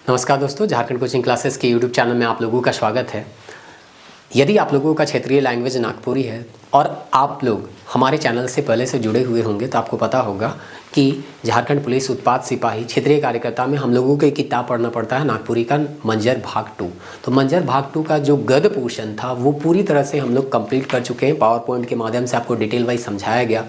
नमस्कार दोस्तों, Jharkhand coaching classes के यूट्यूब चैनल में आप लोगों का स्वागत है। यदि आप लोगों का क्षेत्रीय लैंग्वेज नागपुरी है और आप लोग हमारे चैनल से पहले से जुड़े हुए होंगे तो आपको पता होगा कि झारखंड पुलिस उत्पाद सिपाही क्षेत्रीय कार्यकर्ता में हम लोगों को एक किताब पढ़ना पड़ता है नागपुरी का मंजर भाग 2। तो मंजर भाग 2 का जो गद्य पोर्शन था वो पूरी तरह से हम लोग कंप्लीट कर चुके हैं। पावर पॉइंट के माध्यम से आपको डिटेल वाइज समझाया गया,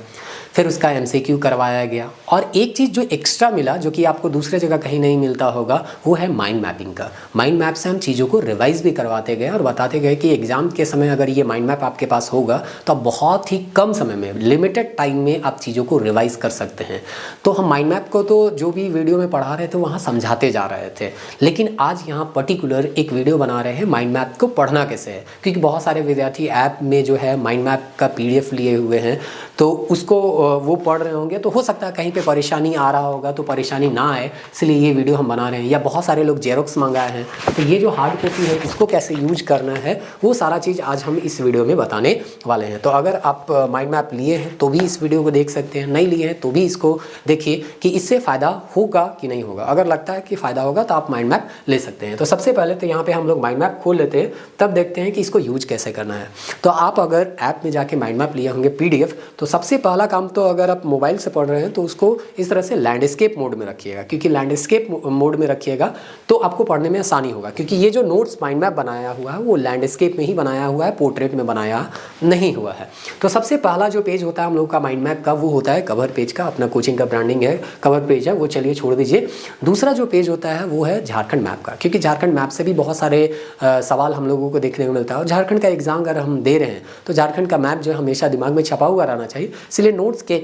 फिर उसका MCQ करवाया गया। और एक चीज़ जो एक्स्ट्रा मिला जो कि आपको दूसरे जगह कहीं नहीं मिलता होगा वो है माइंड मैपिंग का। माइंड मैप से हम चीज़ों को रिवाइज भी करवाते गए और बताते गए कि एग्जाम के समय अगर ये माइंड मैप आपके पास होगा तो आप बहुत ही कम समय में, लिमिटेड टाइम में आप चीज़ों को रिवाइज कर सकते हैं। तो हम माइंड मैप को तो जो भी वीडियो में पढ़ा रहे थे वहाँ समझाते जा रहे थे, लेकिन आज यहाँ पर्टिकुलर एक वीडियो बना रहे हैं माइंड मैप को पढ़ना कैसे है। क्योंकि बहुत सारे विद्यार्थी ऐप में जो है माइंड मैप का PDF लिए हुए हैं तो उसको वो पढ़ रहे होंगे, तो हो सकता है कहीं पे परेशानी आ रहा होगा, तो परेशानी ना आए इसलिए ये वीडियो हम बना रहे हैं। या बहुत सारे लोग जेरोक्स मंगाए हैं, तो ये जो हार्ड कॉपी है इसको कैसे यूज करना है वो सारा चीज़ आज हम इस वीडियो में बताने वाले हैं। तो अगर आप माइंड मैप लिए हैं तो भी इस वीडियो को देख सकते हैं, नहीं लिए हैं तो भी इसको देखिए कि इससे फ़ायदा होगा कि नहीं होगा। अगर लगता है कि फ़ायदा होगा तो आप माइंड मैप ले सकते हैं। तो सबसे पहले तो यहाँ पर हम लोग माइंड मैप खोल लेते हैं, तब देखते हैं कि इसको यूज कैसे करना है। तो आप अगर ऐप में जाके माइंड मैप लिए होंगे PDF, तो सबसे पहला काम तो अगर आप मोबाइल से पढ़ रहे हैं तो उसको इस तरह से लैंडस्केप मोड में रखिएगा। क्योंकि लैंडस्केप मोड में रखिएगा तो आपको पढ़ने में आसानी होगा। क्योंकि ये जो नोट्स माइंड मैप बनाया हुआ है वो लैंडस्केप में ही बनाया हुआ है, पोर्ट्रेट में बनाया नहीं हुआ है। तो सबसे पहला जो पेज होता है हम लोग का माइंड मैप का वो होता है कवर पेज का। अपना कोचिंग का ब्रांडिंग है, कवर पेज है, वो चलिए छोड़ दीजिए। दूसरा जो पेज होता है वो है झारखंड मैप का। क्योंकि झारखंड मैप से भी बहुत सारे सवाल हम लोगों को देखने को मिलता है और झारखंड का एग्जाम अगर हम दे रहे हैं तो झारखंड का मैप जो है हमेशा दिमाग में छपा हुआ रहना चाहिए। इसलिए नोट्स के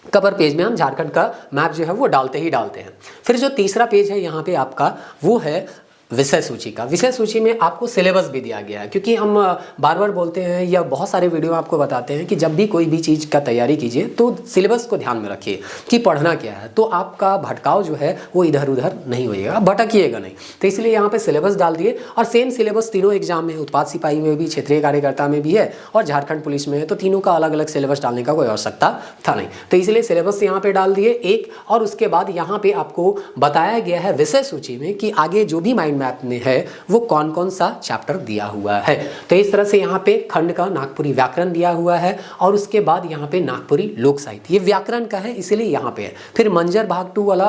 कवर पेज में हम झारखंड का मैप जो है वो डालते ही डालते हैं। फिर जो तीसरा पेज है यहाँ पे आपका वो है विषय सूची का। विषय सूची में आपको सिलेबस भी दिया गया है। क्योंकि हम बार बार बोलते हैं या बहुत सारे वीडियो आपको बताते हैं कि जब भी कोई भी चीज़ का तैयारी कीजिए तो सिलेबस को ध्यान में रखिए कि पढ़ना क्या है, तो आपका भटकाव जो है वो इधर उधर नहीं होइएगा, भटकिएगा नहीं। तो इसलिए यहाँ पे सिलेबस डाल दिए। और सेम सिलेबस तीनों एग्जाम में, उत्पाद सिपाही में भी, क्षेत्रीय कार्यकर्ता में भी है और झारखंड पुलिस में है, तो तीनों का अलग अलग सिलेबस डालने का कोई आवश्यकता था नहीं। तो इसलिए सिलेबस यहाँ पे डाल दिए एक। और उसके बाद यहाँ पे आपको बताया गया है विषय सूची में कि आगे जो भी माइंड मैप में है वो कौन कौन सा चैप्टर दिया हुआ है। तो इस तरह से यहाँ पे खंड का नागपुरी व्याकरण दिया हुआ है और उसके बाद यहाँ पे नागपुरी लोक साहित्य, ये व्याकरण का है इसलिए यहाँ पे है। फिर मंजर भाग 2 वाला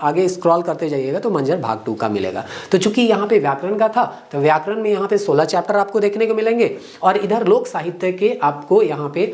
आगे स्क्रॉल करते जाइएगा तो मंजर भाग 2 का मिलेगा। तो चूंकि यहाँ पे व्याकरण का था तो व्याकरण में यहाँ पे 16 चैप्टर आपको देखने को मिलेंगे और इधर लोक साहित्य के आपको यहाँ पे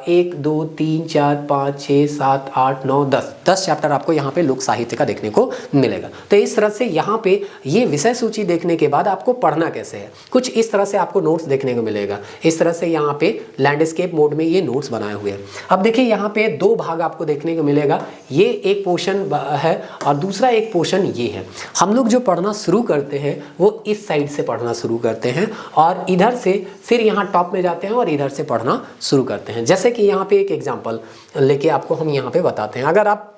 1 2 3 4 5 6 7 8 9 10 चैप्टर आपको यहाँ पे लोक साहित्य का देखने को मिलेगा। तो इस तरह से यहाँ पे ये विषय सूची देखने के बाद आपको पढ़ना कैसे है, कुछ इस तरह से आपको नोट्स देखने को मिलेगा। इस तरह से यहाँ पे लैंडस्केप मोड में ये नोट्स बनाए हुए हैं। अब देखिए यहाँ पे 2 भाग आपको देखने को मिलेगा। ये एक पोर्शन है और दूसरा एक पोर्शन ये है। हम लोग जो पढ़ना शुरू करते हैं वो इस साइड से पढ़ना शुरू करते हैं और इधर से फिर यहाँ टॉप में जाते हैं और इधर से पढ़ना शुरू करते हैं। जैसे कि यहाँ पे एक एग्जाम्पल लेके आपको हम यहाँ पे बताते हैं। अगर आप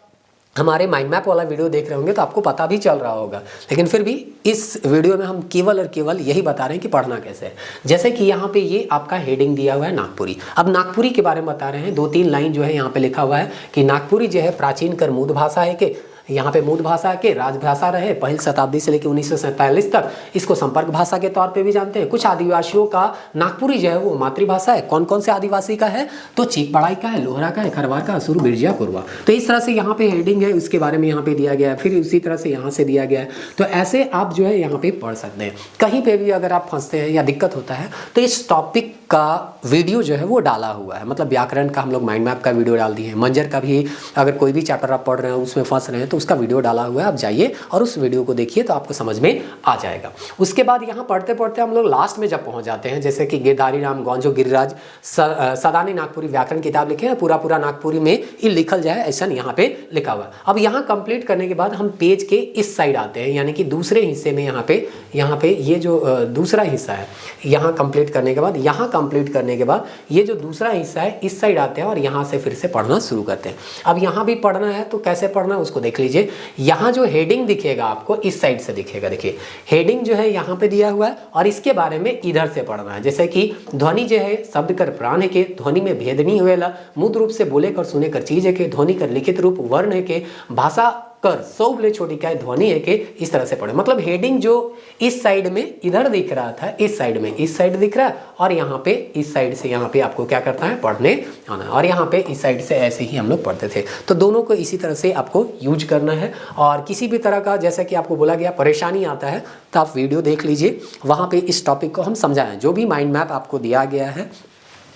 हमारे माइंड मैप वाला वीडियो देख रहे होंगे तो आपको पता भी चल रहा होगा, लेकिन फिर भी इस वीडियो में हम केवल और केवल यही बता रहे हैं कि पढ़ना कैसे है। जैसे कि यहाँ पे ये आपका हेडिंग दिया हुआ है नागपुरी। अब नागपुरी के बारे में बता रहे हैं। 2-3 लाइन जो है यहाँ पे लिखा हुआ है कि नागपुरी जो है प्राचीन कर मूल भाषा है कि यहाँ पे मूल भाषा के राजभाषा रहे पहली शताब्दी से लेकर 1947 तक। इसको संपर्क भाषा के तौर पे भी जानते हैं। कुछ आदिवासियों का नागपुरी जो है वो मातृभाषा है। कौन कौन से आदिवासी का है तो चीक बड़ाई का है, लोहरा का है, खरवार का, असुर, बिरजिया, कोरवा। तो इस तरह से यहाँ पे हेडिंग है, उसके बारे में यहाँ पे दिया गया है। फिर उसी तरह से यहाँ से दिया गया है। तो ऐसे आप जो है यहाँ पे पढ़ सकते हैं। कहीं पे भी अगर आप फंसते हैं या दिक्कत होता है तो इस टॉपिक का वीडियो जो है वो डाला हुआ है। मतलब व्याकरण का हम लोग माइंड मैप का वीडियो डाल दिए हैं। मंजर का भी अगर कोई भी चैप्टर आप पढ़ रहे हैं उसमें फंस रहे हैं तो उसका वीडियो डाला हुआ है। आप जाइए और उस वीडियो को देखिए तो आपको समझ में आ जाएगा। उसके बाद यहाँ पढ़ते पढ़ते हम लोग लास्ट में जब पहुँच जाते हैं, जैसे कि गिरधारी राम गौंजो गिरिराज सदानी नागपुरी व्याकरण किताब लिखे हैं, पूरा नागपुरी में ये लिखल जाए ऐसा यहाँ पे लिखा हुआ है। अब यहाँ कंप्लीट करने के बाद हम पेज के इस साइड आते हैं, यानी कि दूसरे हिस्से में यहाँ पे ये जो दूसरा हिस्सा है यहाँ कंप्लीट करने के बाद, यहाँ कंप्लीट करने के बाद ये जो दूसरा हिस्सा है इस साइड आते हैं और यहाँ से फिर से पढ़ना शुरू करते हैं। अब यहाँ भी पढ़ना है तो कैसे पढ़ना है उसको देख लीजिए। यहाँ जो हेडिंग दिखेगा आपको इस साइड से दिखेगा। देखिए हेडिंग जो है यहाँ पे दिया हुआ है और इसके बारे में इधर से पढ़ना है। जैसे कि ध्वनि जो है शब्द कर प्राण है के, ध्वनि में भेद नहीं हुएला, मुद्र रूप से बोले कर सुने कर चीज है के, ध्वनि कर लिखित रूप वर्ण है के, भाषा कर, सौ भले छोटी क्या ध्वनि है कि इस तरह से पढ़े। मतलब हेडिंग जो इस साइड में इधर दिख रहा था, इस साइड में इस साइड दिख रहा है, और यहाँ पे इस साइड से यहाँ पे आपको क्या करता है, पढ़ने आना है। और यहाँ पे इस साइड से ऐसे ही हम लोग पढ़ते थे। तो दोनों को इसी तरह से आपको यूज करना है। और किसी भी तरह का जैसा कि आपको बोला गया परेशानी आता है तो आप वीडियो देख लीजिए, वहाँ पे इस टॉपिक को हम समझाएं। जो भी माइंड मैप आपको दिया गया है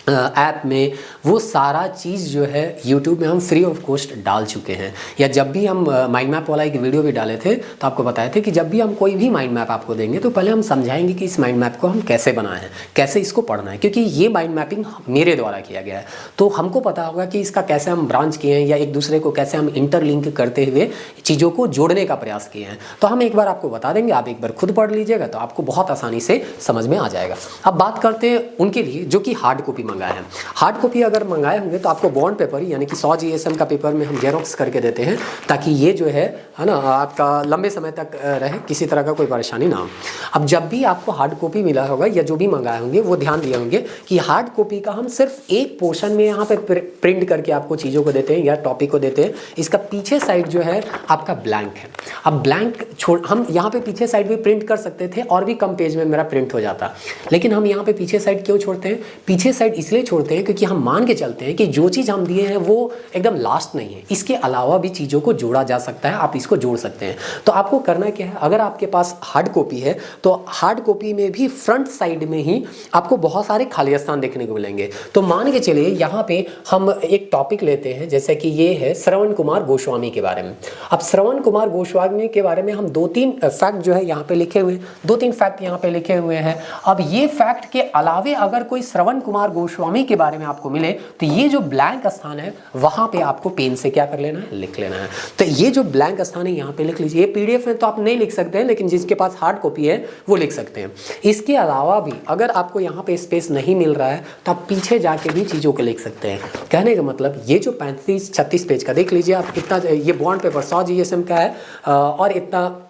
ऐप में, वो सारा चीज़ जो है YouTube में हम फ्री ऑफ कॉस्ट डाल चुके हैं। या जब भी हम माइंड मैप वाला एक वीडियो भी डाले थे तो आपको बताए थे कि जब भी हम कोई भी माइंड मैप आपको देंगे तो पहले हम समझाएंगे कि इस माइंड मैप को हम कैसे बनाए हैं, कैसे इसको पढ़ना है, क्योंकि ये माइंड मैपिंग मेरे द्वारा किया गया है। तो हमको पता होगा कि इसका कैसे हम ब्रांच किए हैं या एक दूसरे को कैसे हम इंटरलिंक करते हुए चीज़ों को जोड़ने का प्रयास किए हैं। तो हम एक बार आपको बता देंगे, आप एक बार खुद पढ़ लीजिएगा तो आपको बहुत आसानी से समझ में आ जाएगा। अब बात करते हैं उनके लिए जो कि हार्ड कॉपी मंगाए हैं। हार्ड कॉपी अगर मंगाए होंगे तो आपको बॉन्ड पेपर यानी कि 100 GSM का पेपर में हम जेरोक्स करके देते हैं, ताकि ये जो है ना आपका लंबे समय तक रहे, किसी तरह का कोई परेशानी ना हो। अब जब भी आपको हार्ड कॉपी मिला होगा या जो भी मंगाए होंगे वो ध्यान दिए होंगे कि हार्ड कॉपी का हम सिर्फ एक पोर्शन में यहाँ पे प्रिंट करके आपको चीज़ों को देते हैं या टॉपिक को देते हैं। इसका पीछे साइड जो है आपका ब्लैंक है। अब ब्लैंक छोड़ हम यहाँ पे पीछे साइड भी प्रिंट कर सकते थे और भी कम पेज में मेरा प्रिंट हो जाता, लेकिन हम यहाँ पे पीछे साइड क्यों छोड़ते हैं? पीछे साइड इसलिए छोड़ते हैं क्योंकि हम मान के चलते हैं कि जो चीज़ हम दिए हैं वो एकदम लास्ट नहीं है, इसके अलावा भी चीज़ों को जोड़ा जा सकता है, आप इसको जोड़ सकते हैं। तो आपको करना क्या है, अगर आपके पास हार्ड कॉपी है तो हार्ड कॉपी में भी फ्रंट साइड में ही आपको बहुत सारे खाली स्थान देखने को मिलेंगे। तो मान के चलिए यहाँ पे हम एक टॉपिक लेते हैं, जैसे कि ये है श्रवण कुमार गोस्वामी के बारे में। अब श्रवण कुमार गोस्वामी के बारे में हम 2-3 फैक्ट जो है यहाँ पे लिखे हुए, 2-3 फैक्ट यहाँ पे लिखे हुए हैं। अब ये फैक्ट के अलावे अगर कोई श्रवण कुमार गोस्वामी के बारे में आपको मिले तो ये जो ब्लैंक स्थान है वहां पे आपको पेन से क्या कर लेना है, लिख लेना है। तो ये जो ब्लैंक स्थान है यहाँ पे लिख लीजिए। ये PDF में तो आप नहीं लिख सकते हैं, लेकिन जिसके पास हार्ड कॉपी है वो लिख सकते हैं। इसके अलावा भी अगर आपको यहाँ पे स्पेस नहीं मिल रहा है तो आप पीछे जाके भी चीज़ों को लिख सकते हैं। कहने का मतलब ये जो 35-36 पेज का देख लीजिए आप, इतना ये बॉन्ड पेपर 100 GSM का है और इतना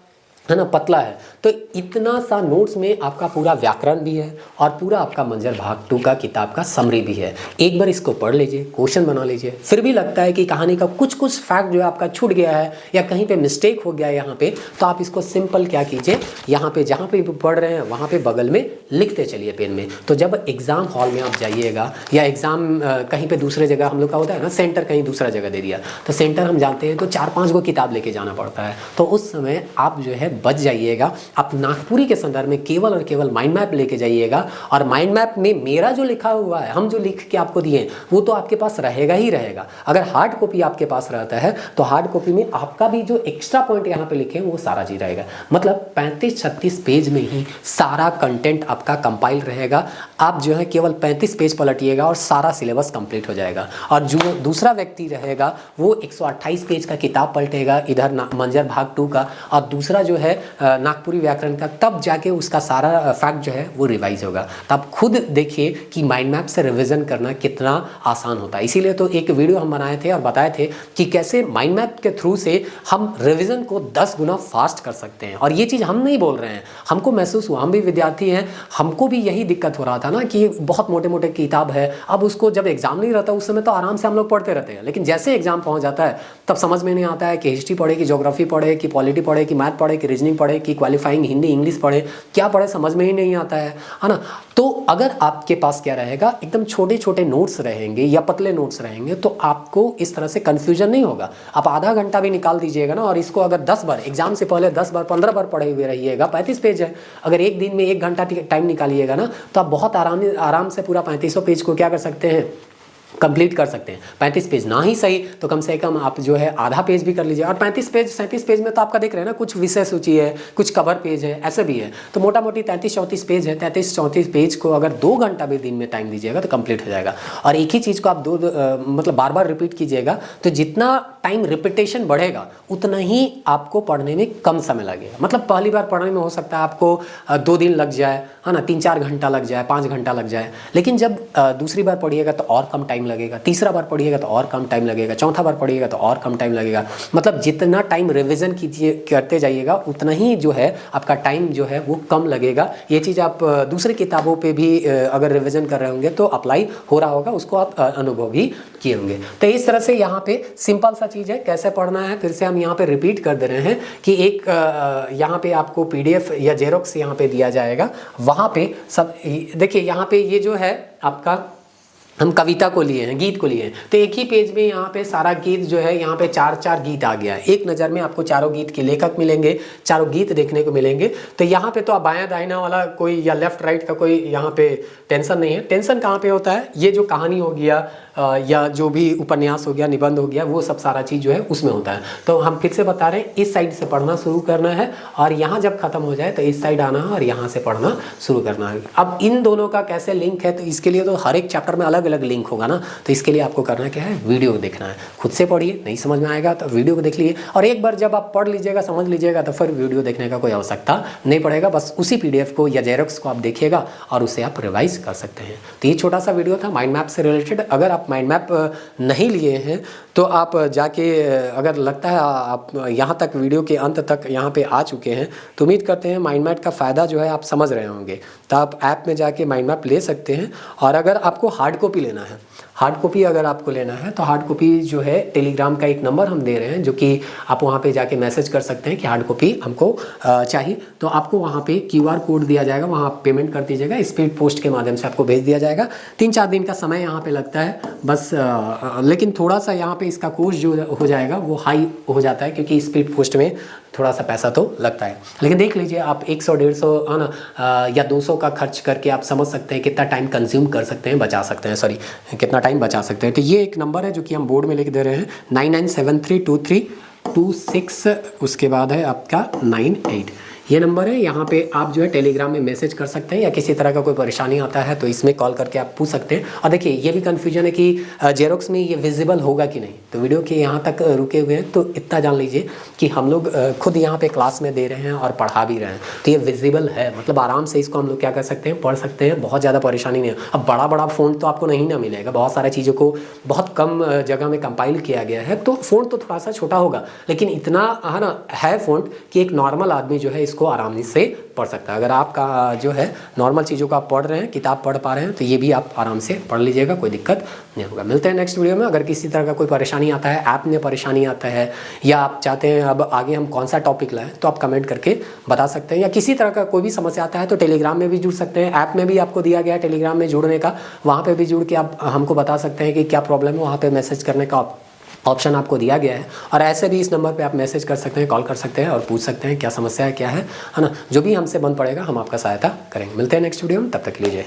है ना पतला है, तो इतना सा नोट्स में आपका पूरा व्याकरण भी है और पूरा आपका मंजर भाग 2 का किताब का समरी भी है। एक बार इसको पढ़ लीजिए, क्वेश्चन बना लीजिए। फिर भी लगता है कि कहानी का कुछ फैक्ट जो है आपका छूट गया है या कहीं पे मिस्टेक हो गया है यहाँ पे, तो आप इसको सिंपल क्या कीजिए, यहाँ पे जहाँ पे पढ़ रहे हैं वहाँ पे बगल में लिखते चलिए पेन में। तो जब एग्ज़ाम हॉल में आप जाइएगा या एग्ज़ाम कहीं पर दूसरे जगह हम लोग का होता है ना, सेंटर कहीं दूसरा जगह दे दिया, तो सेंटर हम जानते हैं तो 4-5 गो किताब लेके जाना पड़ता है। तो उस समय आप जो है बच जाइएगा। आप नागपुरी के संदर्भ में केवल और केवल माइंड मैप लेके जाइएगा, और माइंड मैप में मेरा जो लिखा हुआ है, हम जो लिख के आपको दिए वो तो आपके पास रहेगा ही रहेगा। अगर हार्ड कॉपी आपके पास रहता है तो हार्ड कॉपी में आपका भी जो एक्स्ट्रा पॉइंट यहाँ पे लिखे हैं वो सारा चीज रहेगा। मतलब 35-36 पेज में ही सारा कंटेंट आपका कंपाइल रहेगा। आप जो है केवल 35 पेज पलटिएगा और सारा सिलेबस कंप्लीट हो जाएगा। और जो दूसरा व्यक्ति रहेगा वो 128 पेज का किताब पलटेगा, इधर मंजर भाग 2 का, और दूसरा जो है नागपुरी व्याकरण का, तब जाके उसका सारा फैक्ट जो है वो रिवाइज होगा। तब खुद देखिए कि माइंड मैप से रिवीजन करना कितना आसान होता है। इसीलिए तो एक वीडियो हम बनाए थे और बताए थे कि कैसे माइंड मैप के थ्रू से हम रिवीजन को 10 गुना फास्ट कर सकते हैं। और ये चीज़ हम नहीं बोल रहे हैं, हमको महसूस हुआ, हम भी विद्यार्थी हैं, हमको भी यही दिक्कत हो रहा था ना कि बहुत मोटे मोटे किताब है। अब उसको जब एग्जाम नहीं रहता उस समय तो आराम से हम लोग पढ़ते रहते हैं, लेकिन जैसे एग्जाम पहुँच जाता है तब समझ में नहीं आता है कि हिस्ट्री पढ़े, कि ज्योग्राफी पढ़े, कि पॉलिटी पढ़े, कि मैथ पढ़े, कि रीजनिंग पढ़े, कि क्वालिफाइंग हिंदी इंग्लिश पढ़े, क्या पढ़े समझ में ही नहीं आता है ना। तो अगर आपके पास क्या रहेगा, एकदम छोटे छोटे नोट्स रहेंगे या पतले नोट्स रहेंगे तो आपको इस तरह से कन्फ्यूजन नहीं होगा। आप आधा घंटा भी निकाल दीजिएगा ना, और इसको अगर 10 बार एग्जाम से पहले 10 बार 15 बार पढ़े हुए रहिएगा, 35 पेज है, अगर एक दिन में 1 घंटा टाइम निकालिएगा ना तो आप बहुत आराम से पूरा 3500 पेज को क्या कर सकते हैं, कंप्लीट कर सकते हैं। 35 पेज ना ही सही तो कम से कम आप जो है आधा पेज भी कर लीजिए। और 35 पेज 37 पेज में तो आपका देख रहे हैं ना, कुछ विषय सूची है, कुछ कवर पेज है, ऐसे भी है। तो मोटा मोटी 33-34 पेज है। 33-34 पेज को अगर 2 घंटा भी दिन में टाइम दीजिएगा तो कंप्लीट हो जाएगा। और एक ही चीज़ को आप मतलब बार बार रिपीट कीजिएगा तो जितना टाइम रिपीटेशन बढ़ेगा उतना ही आपको पढ़ने में कम समय लगेगा। मतलब पहली बार पढ़ने में हो सकता है आपको 2 दिन लग जाए, है ना, 3-4 घंटा लग जाए, 5 घंटा लग जाए, लेकिन जब दूसरी बार पढ़िएगा तो और कम टाइम लगेगा, तीसरा बार पढ़िएगा तो और कम टाइम लगेगा, चौथा बार पढ़िएगा तो और कम टाइम लगेगा। मतलब जितना टाइम रिवीजन करते जाइएगा उतना ही जो है आपका टाइम जो है वो कम लगेगा। ये चीज़ आप दूसरी किताबों पे भी अगर रिवीजन कर रहे होंगे तो अप्लाई हो रहा होगा, उसको आप अनुभव भी किए होंगे। तो इस तरह से यहाँ पे सिंपल सा चीज़ है, कैसे पढ़ना है फिर से हम यहाँ पे रिपीट कर दे रहे हैं कि एक यहाँ पे आपको PDF या जेरोक्स यहाँ पे दिया जाएगा, वहाँ पे सब देखिए यहाँ पे ये जो है आपका हम कविता को लिए हैं, गीत को लिए हैं, तो एक ही पेज में यहाँ पे सारा गीत जो है यहाँ पे 4 गीत आ गया है। एक नज़र में आपको चारों गीत के लेखक मिलेंगे, चारों गीत देखने को मिलेंगे। तो यहाँ पे तो आप बायां दाहिना वाला कोई या लेफ्ट राइट का कोई यहाँ पे टेंशन नहीं है। टेंशन कहाँ पे होता है, ये जो कहानी हो गया या जो भी उपन्यास हो गया, निबंध हो गया, वो सब सारा चीज़ जो है उसमें होता है। तो हम फिर से बता रहे हैं, इस साइड से पढ़ना शुरू करना है और यहाँ जब खत्म हो जाए तो इस साइड आना है और यहाँ से पढ़ना शुरू करना है। अब इन दोनों का कैसे लिंक है, तो इसके लिए तो हर एक चैप्टर में अलग अलग लिंक होगा ना। तो इसके लिए आपको करना क्या है, वीडियो देखना है। खुद से पढ़िए, नहीं समझ में आएगा तो वीडियो को देख लीजिए, और एक बार जब आप पढ़ लीजिएगा, समझ लीजिएगा, तो फिर वीडियो देखने का कोई आवश्यकता नहीं पड़ेगा। बस उसी PDF को या जेरोक्स को आप देखिएगा और उसे आप रिवाइज कर सकते हैं। तो ये छोटा सा वीडियो था माइंड मैप से रिलेटेड। अगर आप माइंड मैप नहीं लिए हैं तो आप जाके, अगर लगता है आप यहाँ तक वीडियो के अंत तक यहाँ पे आ चुके हैं, तो उम्मीद करते हैं माइंड मैप का फ़ायदा जो है आप समझ रहे होंगे। तो आप ऐप में जाके माइंड मैप ले सकते हैं। और अगर आपको हार्ड कॉपी लेना है, हार्ड कॉपी अगर आपको लेना है तो हार्ड कॉपी जो है टेलीग्राम का एक नंबर हम दे रहे हैं, जो कि आप वहाँ पे जाके मैसेज कर सकते हैं कि हार्ड कॉपी हमको चाहिए। तो आपको वहाँ पे QR कोड दिया जाएगा, वहाँ आप पेमेंट कर दीजिएगा, स्पीड पोस्ट के माध्यम से आपको भेज दिया जाएगा। 3-4 दिन का समय यहाँ पे लगता है बस, लेकिन थोड़ा सा यहाँ पे इसका कोर्स जो हो जाएगा वो हाई हो जाता है, क्योंकि स्पीड पोस्ट में थोड़ा सा पैसा तो लगता है। लेकिन देख लीजिए आप 100-150 है ना, या 200 का खर्च करके आप समझ सकते हैं कितना टाइम कंज्यूम कर सकते हैं, बचा सकते हैं, सॉरी कितना टाइम बचा सकते हैं। तो ये एक नंबर है जो कि हम बोर्ड में लिख दे रहे हैं, 99732326, उसके बाद है आपका 98। ये नंबर है, यहाँ पे आप जो है टेलीग्राम में मैसेज कर सकते हैं, या किसी तरह का कोई परेशानी आता है तो इसमें कॉल करके आप पूछ सकते हैं। और देखिए ये भी कन्फ्यूजन है कि जेरोक्स में ये विजिबल होगा कि नहीं। तो वीडियो के यहाँ तक रुके हुए हैं तो इतना जान लीजिए कि हम लोग खुद यहाँ पे क्लास में दे रहे हैं और पढ़ा भी रहे हैं, तो ये विजिबल है, मतलब आराम से इसको हम लोग क्या कर सकते हैं, पढ़ सकते हैं, बहुत ज़्यादा परेशानी नहीं है। अब बड़ा बड़ा फ़ॉन्ट तो आपको नहीं ना मिलेगा, बहुत सारी चीज़ों को बहुत कम जगह में कंपाइल किया गया है, तो फ़ॉन्ट तो थोड़ा सा छोटा होगा, लेकिन इतना है ना है फ़ॉन्ट कि एक नॉर्मल आदमी जो है इसको आराम से पढ़ सकता है। अगर आपका जो है नॉर्मल चीज़ों को आप पढ़ रहे हैं, किताब पढ़ पा रहे हैं, तो ये भी आप आराम से पढ़ लीजिएगा, कोई दिक्कत नहीं होगा। मिलते हैं नेक्स्ट वीडियो में। अगर किसी तरह का कोई परेशानी आता है, ऐप में परेशानी आता है, या आप चाहते हैं अब आगे हम कौन सा टॉपिक लाएं, तो आप कमेंट करके बता सकते हैं। या किसी तरह का कोई भी समस्या आता है तो टेलीग्राम में भी जुड़ सकते हैं, ऐप में भी आपको दिया गया है टेलीग्राम में जुड़ने का, वहाँ पर भी जुड़ के आप हमको बता सकते हैं कि क्या प्रॉब्लम है, वहाँ पर मैसेज करने का ऑप्शन आपको दिया गया है। और ऐसे भी इस नंबर पे आप मैसेज कर सकते हैं, कॉल कर सकते हैं और पूछ सकते हैं क्या समस्या है, क्या है ना। जो भी हमसे बन पड़ेगा हम आपका सहायता करेंगे। मिलते हैं नेक्स्ट वीडियो में, तब तक लीजिए।